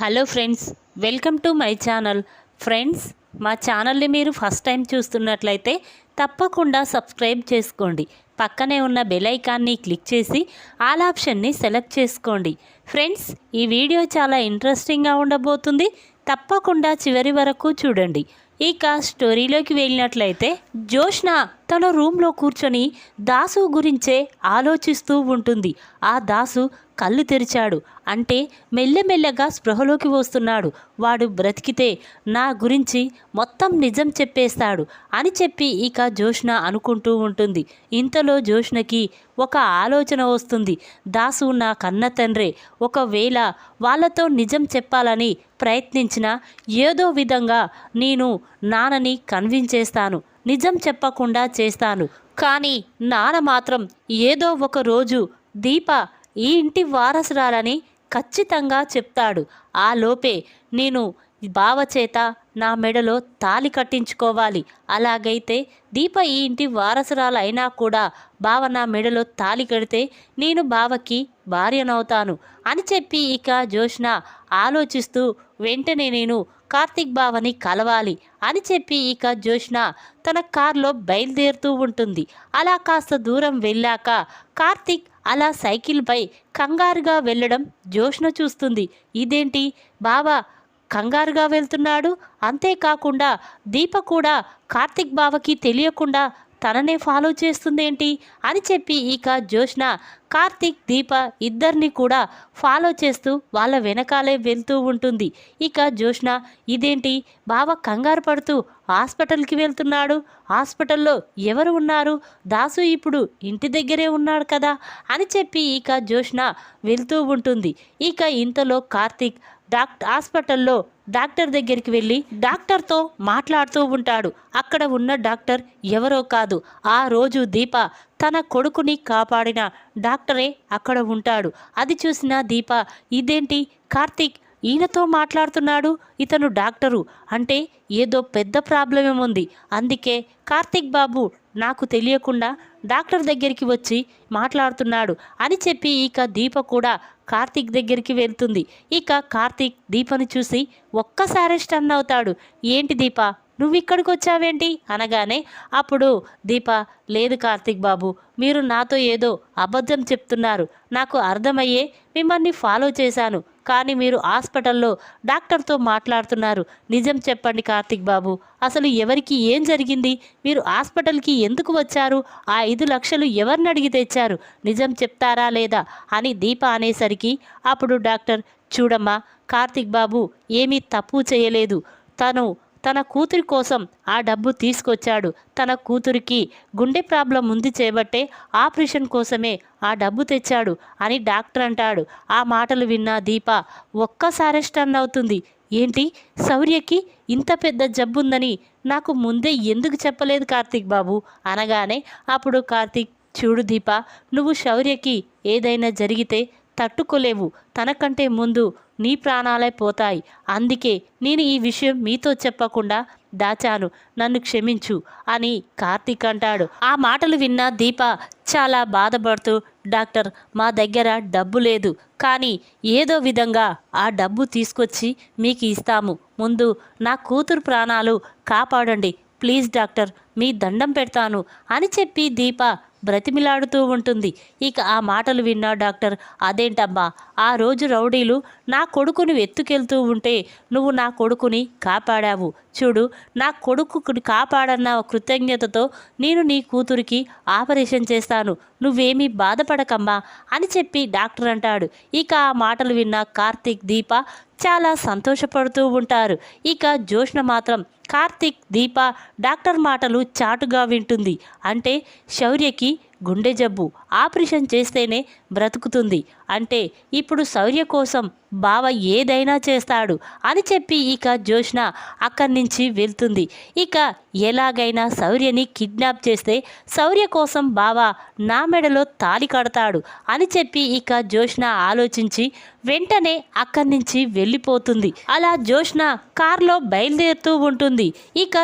Hello friends, welcome to my channel. Friends, మా ఛానల్ని మీరు ఫస్ట్ టైం చూస్తున్నట్లయితే తప్పకుండా సబ్స్క్రైబ్ చేసుకోండి. పక్కనే ఉన్న బెల్ ఐకాన్ని క్లిక్ చేసి ఆల్ ఆప్షన్ని సెలెక్ట్ చేసుకోండి. ఫ్రెండ్స్, ఈ వీడియో చాలా ఇంట్రెస్టింగ్గా ఉండబోతుంది. తప్పకుండా చివరి వరకు చూడండి. ఇక స్టోరీలోకి వెళ్ళినట్లయితే జోష్న తన రూమ్లో కూర్చొని దాసు గురించే ఆలోచిస్తూ ఉంటుంది. ఆ దాసు కళ్ళు తెరిచాడు అంటే మెల్లమెల్లగా స్పృహలోకి వస్తున్నాడు. వాడు బ్రతికితే నా గురించి మొత్తం నిజం చెప్పేస్తాడు అని చెప్పి ఇక జోష్న అనుకుంటూ ఉంటుంది. ఇంతలో జోష్నకి ఒక ఆలోచన వస్తుంది. దాసు నా కన్న తండ్రే. ఒకవేళ వాళ్ళతో నిజం చెప్పాలని ప్రయత్నించినా ఏదో విధంగా నేను నాన్నని కన్విన్స్ చేస్తాను, నిజం చెప్పకుండా చేస్తాను. కానీ నాన్న మాత్రం ఏదో ఒక రోజు దీప ఈ ఇంటి వారసురాలని ఖచ్చితంగా చెప్తాడు. ఆ లోపే నేను బావ చేత నా మెడలో తాళి కట్టించుకోవాలి. అలాగైతే దీప ఈ ఇంటి వారసురాలు అయినా కూడా బావ నా మెడలో తాళి కడితే నేను బావకి భార్యనవుతాను అని చెప్పి ఇక జోష్న ఆలోచిస్తూ వెంటనే నేను కార్తీక్ బావని కలవాలి అని చెప్పి ఇక జోష్న తన కార్లో బయలుదేరుతూ ఉంటుంది. అలా కాస్త దూరం వెళ్ళాక కార్తీక్ అలా సైకిల్పై కంగారుగా వెళ్ళడం జోష్న చూస్తుంది. ఇదేంటి బావ కంగారుగా వెళ్తున్నాడు, అంతేకాకుండా దీప కూడా కార్తీక్ బావకి తెలియకుండా తననే ఫాలో చేస్తుందేంటి అని చెప్పి ఇక జోష్న కార్తీక్ దీప ఇద్దరిని కూడా ఫాలో చేస్తూ వాళ్ళ వెనకాలే వెళ్తూ ఉంటుంది. ఇక జోష్న ఇదేంటి బావ కంగారు పడుతూ హాస్పిటల్కి వెళ్తున్నాడు, హాస్పిటల్లో ఎవరు ఉన్నారు, దాసు ఇప్పుడు ఇంటి దగ్గరే ఉన్నాడు కదా అని చెప్పి ఇక జోష్న వెళ్తూ ఉంటుంది. ఇక ఇంతలో కార్తీక్ హాస్పిటల్లో డాక్టర్ దగ్గరికి వెళ్ళి డాక్టర్తో మాట్లాడుతూ ఉంటాడు. అక్కడ ఉన్న డాక్టర్ ఎవరో కాదు, ఆ రోజు దీప తన కొడుకుని కాపాడిన డాక్టరే అక్కడ ఉంటాడు. అది చూసిన దీప ఇదేంటి కార్తీక్ ఈయనతో మాట్లాడుతున్నాడు, ఇతను డాక్టరు అంటే ఏదో పెద్ద ప్రాబ్లం ఉంది, అందుకే కార్తీక్ బాబు నాకు తెలియకుండా డాక్టర్ దగ్గరికి వచ్చి మాట్లాడుతున్నాడు అని చెప్పి ఇక దీప కూడా కార్తీక్ దగ్గరికి వెళ్తుంది. ఇక కార్తీక్ దీపను చూసి ఒక్కసారి స్టన్ అవుతాడు. ఏంటి దీప, నువ్వు ఇక్కడికి వచ్చావేంటి అనగానే అప్పుడు దీప లేదు కార్తీక్ బాబు, మీరు నాతో ఏదో అబద్ధం చెప్తున్నారు, నాకు అర్థమయ్యే మిమ్మల్ని ఫాలో చేశాను, కానీ మీరు హాస్పిటల్లో డాక్టర్తో మాట్లాడుతున్నారు. నిజం చెప్పండి కార్తీక్ బాబు, అసలు ఎవరికి ఏం జరిగింది, మీరు హాస్పిటల్కి ఎందుకు వచ్చారు, ఆ 5 లక్షలు ఎవరిని అడిగి తెచ్చారు, నిజం చెప్తారా లేదా అని దీప అనేసరికి అప్పుడు డాక్టర్ చూడమ్మా, కార్తీక్ బాబు ఏమీ తప్పు చేయలేదు, తన కూతురి కోసం ఆ డబ్బు తీసుకొచ్చాడు, తన కూతురికి గుండె ప్రాబ్లం ఉంది చేబట్టే ఆపరేషన్ కోసమే ఆ డబ్బు తెచ్చాడు అని డాక్టర్ అంటాడు. ఆ మాటలు విన్న దీప ఒక్కసారి స్టన్ అవుతుంది. ఏంటి, శౌర్యకి ఇంత పెద్ద జబ్బుందని నాకు ముందే ఎందుకు చెప్పలేదు కార్తీక్ బాబు అనగానే అప్పుడు కార్తీక్ చూడు దీప, నువ్వు శౌర్యకి ఏదైనా జరిగితే తట్టుకోలేవు, తనకంటే ముందు నీ ప్రాణాలే పోతాయి, అందుకే నేను ఈ విషయం మీతో చెప్పకుండా దాచాను, నన్ను క్షమించు అని కార్తీక్ అంటాడు. ఆ మాటలు విన్న దీప చాలా బాధపడుతూ డాక్టర్ మా దగ్గర డబ్బు లేదు, కానీ ఏదో విధంగా ఆ డబ్బు తీసుకొచ్చి మీకు ఇస్తాము, ముందు నా కూతురు ప్రాణాలు కాపాడండి ప్లీజ్ డాక్టర్, మీ దండం పెడతాను అని చెప్పి దీప బ్రతిమిలాడుతూ ఉంటుంది. ఇక ఆ మాటలు విన్న డాక్టర్ అదేంటమ్మా, ఆ రోజు రౌడీలు నా కొడుకుని ఎత్తుకెళ్తూ ఉంటే నువ్వు నా కొడుకుని కాపాడావు, చూడు నా కొడుకుని కాపాడన్న కృతజ్ఞతతో నేను నీ కూతురికి ఆపరేషన్ చేస్తాను, నువ్వేమీ బాధపడకమ్మా అని చెప్పి డాక్టర్ అంటాడు. ఇక ఆ మాటలు విన్న కార్తీక్ దీప చాలా సంతోషపడుతూ ఉంటారు. ఇక జోష్న మాత్రం కార్తీక్ దీప డాక్టర్ మాటలు చాటుగా వింటుంది. అంటే శౌర్యకి గుండె జబ్బు, ఆపరేషన్ చేస్తేనే బ్రతుకుతుంది, అంటే ఇప్పుడు శౌర్య కోసం బావ ఏదైనా చేస్తాడు అని చెప్పి ఇక జోష్న అక్కడి నుంచి వెళ్తుంది. ఇక ఎలాగైనా శౌర్యని కిడ్నాప్ చేస్తే శౌర్య కోసం బావ నా మెడలో తాళి కడతాడు అని చెప్పి ఇక జోష్న ఆలోచించి వెంటనే అక్కడి నుంచి వెళ్ళిపోతుంది. అలా జోష్న కార్లో బయలుదేరుతూ ఉంటుంది. ఇక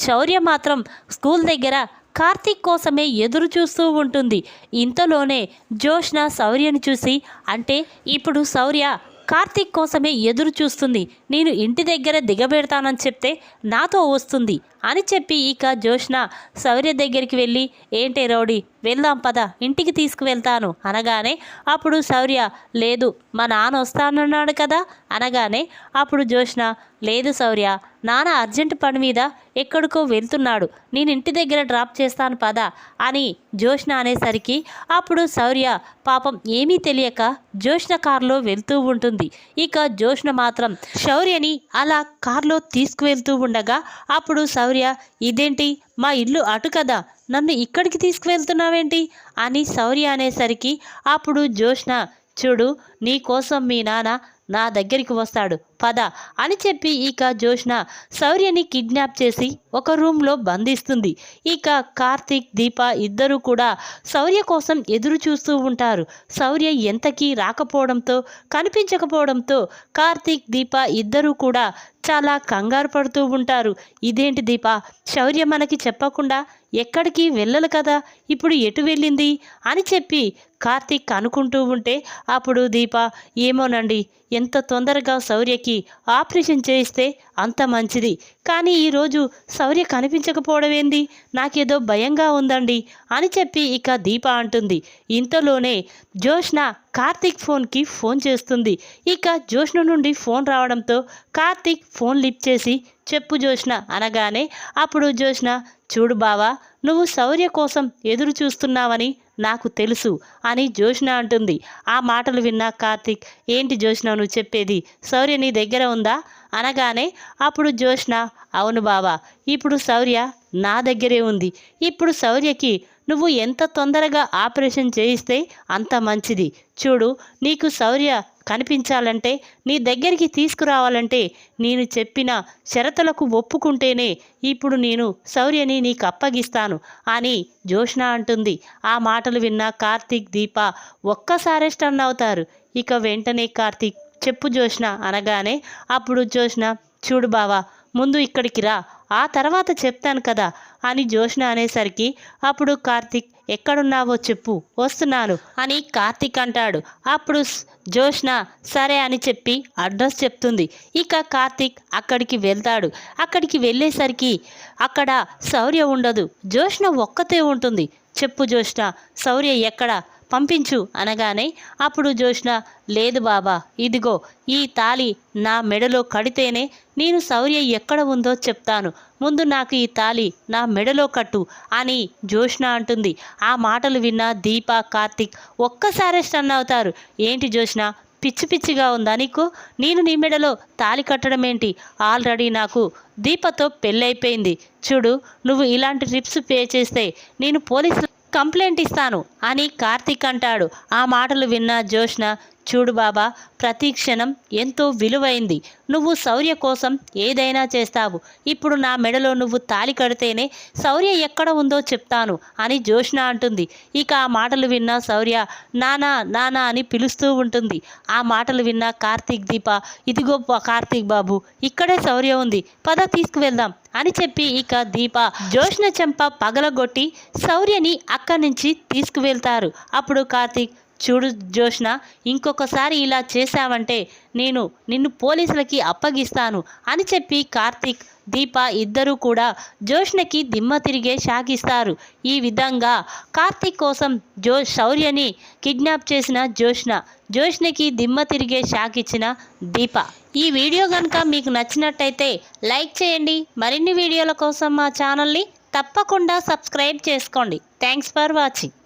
శౌర్య మాత్రం స్కూల్ దగ్గర కార్తీక్ కోసమే ఎదురు చూస్తూ ఉంటుంది. ఇంతలోనే జోష్న శౌర్యని చూసి అంటే ఇప్పుడు శౌర్య కార్తీక్ కోసమే ఎదురు చూస్తుంది. నేను ఇంటి దగ్గర దిగబెడతానని చెప్తే నాతో వస్తుంది అని చెప్పి ఇక జ్యోష్న శౌర్య దగ్గరికి వెళ్ళి, ఏంటి రౌడీ, వెళ్దాం పద, ఇంటికి తీసుకువెళ్తాను అనగానే అప్పుడు శౌర్య, లేదు మా నాన్న వస్తానన్నాడు కదా అనగానే అప్పుడు జ్యోష్న, లేదు శౌర్య, నాన్న అర్జెంట్ పని మీద ఎక్కడికో వెళ్తున్నాడు, నేను ఇంటి దగ్గర డ్రాప్ చేస్తాను పద అని జ్యోష్న అనేసరికి అప్పుడు శౌర్య పాపం ఏమీ తెలియక జ్యోష్న కారులో వెళ్తూ ఉంటుంది. ఇక జ్యోష్న మాత్రం శౌర్యని అలా కారులో తీసుకువెళ్తూ ఉండగా అప్పుడు శౌర్య, ఇదేంటి మా ఇల్లు అటు కదా, నన్ను ఇక్కడికి తీసుకువెళ్తున్నావేంటి అని శౌర్య అనేసరికి అప్పుడు జ్యోష్న, చూడు నీ కోసం మీ నాన్న నా దగ్గరికి వస్తాడు పద అని చెప్పి ఇక జ్యోష్న శౌర్యని కిడ్నాప్ చేసి ఒక రూమ్లో బంధిస్తుంది. ఇక కార్తీక్ దీప ఇద్దరూ కూడా శౌర్య కోసం ఎదురు చూస్తూ ఉంటారు. శౌర్య ఎంతకీ రాకపోవడంతో కనిపించకపోవడంతో కార్తీక్ దీప ఇద్దరూ కూడా చాలా కంగారు పడుతూ ఉంటారు. ఇదేంటి దీప, శౌర్య మనకి చెప్పకుండా ఎక్కడికి వెళ్ళలు కదా, ఇప్పుడు ఎటు వెళ్ళింది అని చెప్పి కార్తీక్ అనుకుంటూ ఉంటే అప్పుడు దీప, ఏమోనండి, ఎంత తొందరగా శౌర్యకి ఆపరేషన్ చేయిస్తే అంత మంచిది, కానీ ఈరోజు శౌర్య కనిపించకపోవడం ఏంది, నాకేదో భయంగా ఉందండి అని చెప్పి ఇక దీప అంటుంది. ఇంతలోనే జ్యోష్న కార్తీక్ ఫోన్కి ఫోన్ చేస్తుంది. ఇక జ్యోష్న నుండి ఫోన్ రావడంతో కార్తీక్ ఫోన్ లిఫ్ట్ చేసి, చెప్పు జ్యోష్న అనగానే అప్పుడు జ్యోష్న, చూడు బావా, నువ్వు శౌర్య కోసం ఎదురు చూస్తున్నావని నాకు తెలుసు అని జ్యోష్న అంటుంది. ఆ మాటలు విన్న కార్తీక్, ఏంటి జ్యోష్న నువ్వు చెప్పేది, శౌర్య నీ దగ్గర ఉందా అనగానే అప్పుడు జ్యోష్న, అవును బావా, ఇప్పుడు శౌర్య నా దగ్గరే ఉంది. ఇప్పుడు శౌర్యకి నువ్వు ఎంత తొందరగా ఆపరేషన్ చేయిస్తే అంత మంచిది. చూడు, నీకు శౌర్య కనిపించాలంటే, నీ దగ్గరికి తీసుకురావాలంటే నేను చెప్పిన షరతులకు ఒప్పుకుంటేనే ఇప్పుడు నేను శౌర్యని నీకు అప్పగిస్తాను అని జ్యోష్న అంటుంది. ఆ మాటలు విన్న కార్తీక్ దీప ఒక్కసారే స్టన్ అవుతారు. ఇక వెంటనే కార్తీక్, చెప్పు జ్యోష్న అనగానే అప్పుడు జ్యోష్న, చూడు బావా, ముందు ఇక్కడికి రా, ఆ తర్వాత చెప్తాను కదా అని జ్యోష్న అనేసరికి అప్పుడు కార్తీక్, ఎక్కడున్నావో చెప్పు, వస్తున్నాను అని కార్తీక్ అంటాడు. అప్పుడు జ్యోష్న సరే అని చెప్పి అడ్రస్ చెప్తుంది. ఇక కార్తీక్ అక్కడికి వెళ్తాడు. అక్కడికి వెళ్ళేసరికి అక్కడ శౌర్య ఉండదు, జ్యోష్న ఒక్కతే ఉంటుంది. చెప్పు జ్యోష్న, శౌర్య ఎక్కడ, పంపించు అనగానే అప్పుడు జ్యోష్న, లేదు బాబా, ఇదిగో ఈ తాళి నా మెడలో కడితేనే నేను శౌర్య ఎక్కడ ఉందో చెప్తాను, ముందు నాకు ఈ తాళి నా మెడలో కట్టు అని జ్యోష్న అంటుంది. ఆ మాటలు విన్న దీప కార్తీక్ ఒక్కసారి స్టన్ అవుతారు. ఏంటి జ్యోష్న, పిచ్చి పిచ్చిగా ఉందా నీకు, నేను నీ మెడలో తాళి కట్టడం ఏంటి, ఆల్రెడీ నాకు దీపతో పెళ్ళైపోయింది. చూడు, నువ్వు ఇలాంటి ట్రిప్స్ పే చేస్తే నేను పోలీసు కంప్లైంట్ ఇస్తాను అని కార్తీక్ అంటాడు. ఆ మాటలు విన్న జ్యోష్న, చూడు బాబా, ప్రతి క్షణం ఎంతో విలువైంది, నువ్వు శౌర్య కోసం ఏదైనా చేస్తావు, ఇప్పుడు నా మెడలో నువ్వు తాళి కడితేనే శౌర్య ఎక్కడ ఉందో చెప్తాను అని జ్యోష్న అంటుంది. ఇక ఆ మాటలు విన్న శౌర్య నానా నానా అని పిలుస్తూ ఉంటుంది. ఆ మాటలు విన్న కార్తీక్ దీప, ఇదిగో కార్తీక్ బాబు, ఇక్కడే శౌర్య ఉంది, పద తీసుకువెళ్దాం అని చెప్పి ఇక దీప జ్యోష్న చెంప పగలగొట్టి శౌర్యని అక్కడి నుంచి తీసుకువెళ్తారు. అప్పుడు కార్తీక్, చూడు జ్యోష్న, ఇంకొకసారి ఇలా చేశావంటే నేను నిన్ను పోలీసులకి అప్పగిస్తాను అని చెప్పి కార్తీక్ దీప ఇద్దరూ కూడా జ్యోష్నకి దిమ్మ తిరిగే షాక్ ఇస్తారు. ఈ విధంగా కార్తీక్ కోసం శౌర్యని కిడ్నాప్ చేసిన జ్యోష్నకి దిమ్మ తిరిగే షాక్ ఇచ్చిన దీప. ఈ వీడియో కనుక మీకు నచ్చినట్టయితే లైక్ చేయండి. మరిన్ని వీడియోల కోసం మా ఛానల్ని తప్పకుండా సబ్స్క్రైబ్ చేసుకోండి. Thanks for watching.